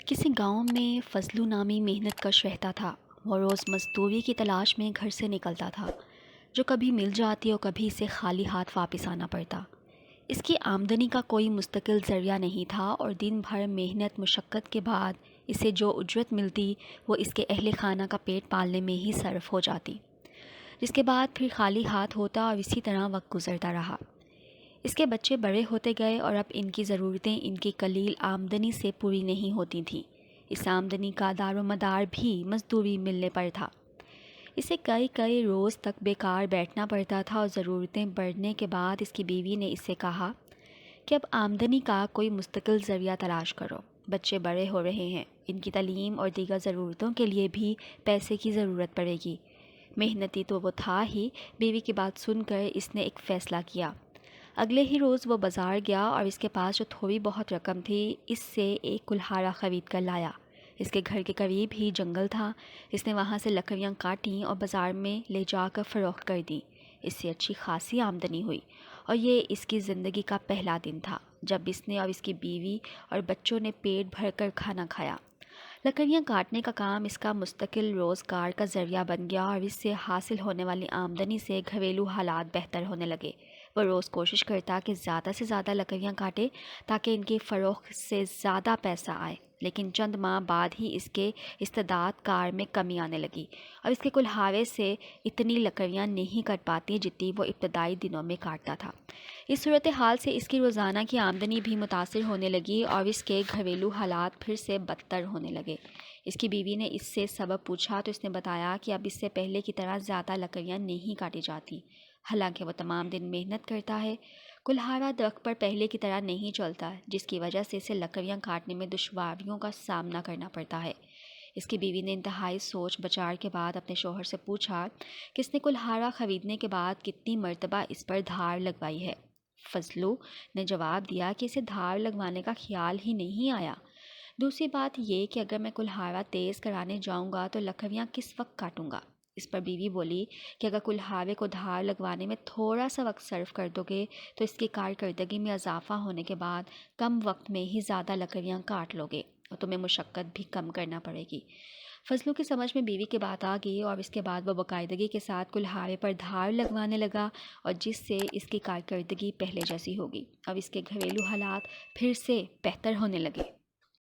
کسی گاؤں میں فضلو نامی محنت کش رہتا تھا۔ وہ روز مزدوری کی تلاش میں گھر سے نکلتا تھا، جو کبھی مل جاتی اور کبھی اسے خالی ہاتھ واپس آنا پڑتا۔ اس کی آمدنی کا کوئی مستقل ذریعہ نہیں تھا اور دن بھر محنت مشقت کے بعد اسے جو اجرت ملتی وہ اس کے اہل خانہ کا پیٹ پالنے میں ہی صرف ہو جاتی، جس کے بعد پھر خالی ہاتھ ہوتا اور اسی طرح وقت گزرتا رہا۔ اس کے بچے بڑے ہوتے گئے اور اب ان کی ضرورتیں ان کی قلیل آمدنی سے پوری نہیں ہوتی تھیں۔ اس آمدنی کا دار و مدار بھی مزدوری ملنے پر تھا۔ اسے کئی روز تک بیکار بیٹھنا پڑتا تھا اور ضرورتیں بڑھنے کے بعد اس کی بیوی نے اس سے کہا کہ اب آمدنی کا کوئی مستقل ذریعہ تلاش کرو۔ بچے بڑے ہو رہے ہیں، ان کی تعلیم اور دیگر ضرورتوں کے لیے بھی پیسے کی ضرورت پڑے گی۔ محنتی تو وہ تھا ہی، بیوی کی بات سن کر اس نے ایک فیصلہ کیا۔ اگلے ہی روز وہ بازار گیا اور اس کے پاس جو تھوڑی بہت رقم تھی اس سے ایک کلہاڑا خرید کر لایا۔ اس کے گھر کے قریب ہی جنگل تھا۔ اس نے وہاں سے لکڑیاں کاٹیں اور بازار میں لے جا کر فروخت کر دیں۔ اس سے اچھی خاصی آمدنی ہوئی اور یہ اس کی زندگی کا پہلا دن تھا جب اس نے اور اس کی بیوی اور بچوں نے پیٹ بھر کر کھانا کھایا۔ لکڑیاں کاٹنے کا کام اس کا مستقل روزگار کا ذریعہ بن گیا اور اس سے حاصل ہونے والی آمدنی سے گھریلو حالات بہتر ہونے لگے۔ وہ روز کوشش کرتا کہ زیادہ سے زیادہ لکڑیاں کاٹے تاکہ ان کی فروخت سے زیادہ پیسہ آئے، لیکن چند ماہ بعد ہی اس کے استعداد کار میں کمی آنے لگی اور اس کے کلہاڑے سے اتنی لکڑیاں نہیں کٹ پاتی جتنی وہ ابتدائی دنوں میں کاٹتا تھا۔ اس صورتحال سے اس کی روزانہ کی آمدنی بھی متاثر ہونے لگی اور اس کے گھریلو حالات پھر سے بدتر ہونے لگے۔ اس کی بیوی نے اس سے سبب پوچھا تو اس نے بتایا کہ اب اس سے پہلے کی طرح زیادہ لکڑیاں نہیں کاٹی جاتی، حالانکہ وہ تمام دن محنت کرتا ہے۔ کلہاڑا درخت پر پہلے کی طرح نہیں چلتا، جس کی وجہ سے اسے لکڑیاں کاٹنے میں دشواریوں کا سامنا کرنا پڑتا ہے۔ اس کی بیوی نے انتہائی سوچ بچار کے بعد اپنے شوہر سے پوچھا کہ اس نے کلہاڑا خریدنے کے بعد کتنی مرتبہ اس پر دھار لگوائی ہے۔ فضلو نے جواب دیا کہ اسے دھار لگوانے کا خیال ہی نہیں آیا۔ دوسری بات یہ کہ اگر میں کلہاڑا تیز کرانے جاؤں گا تو لکڑیاں کس وقت کاٹوں گا؟ اس پر بیوی بولی کہ اگر کلہاڑے کو دھار لگوانے میں تھوڑا سا وقت صرف کر دو گے تو اس کی کارکردگی میں اضافہ ہونے کے بعد کم وقت میں ہی زیادہ لکڑیاں کاٹ لو گے اور تمہیں مشقت بھی کم کرنا پڑے گی۔ فضلو کی سمجھ میں بیوی کی بات آ گئی اور اس کے بعد وہ باقاعدگی کے ساتھ کلہاڑے پر دھار لگوانے لگا اور جس سے اس کی کارکردگی پہلے جیسی ہوگی اور اس کے گھریلو حالات پھر سے بہتر ہونے لگے۔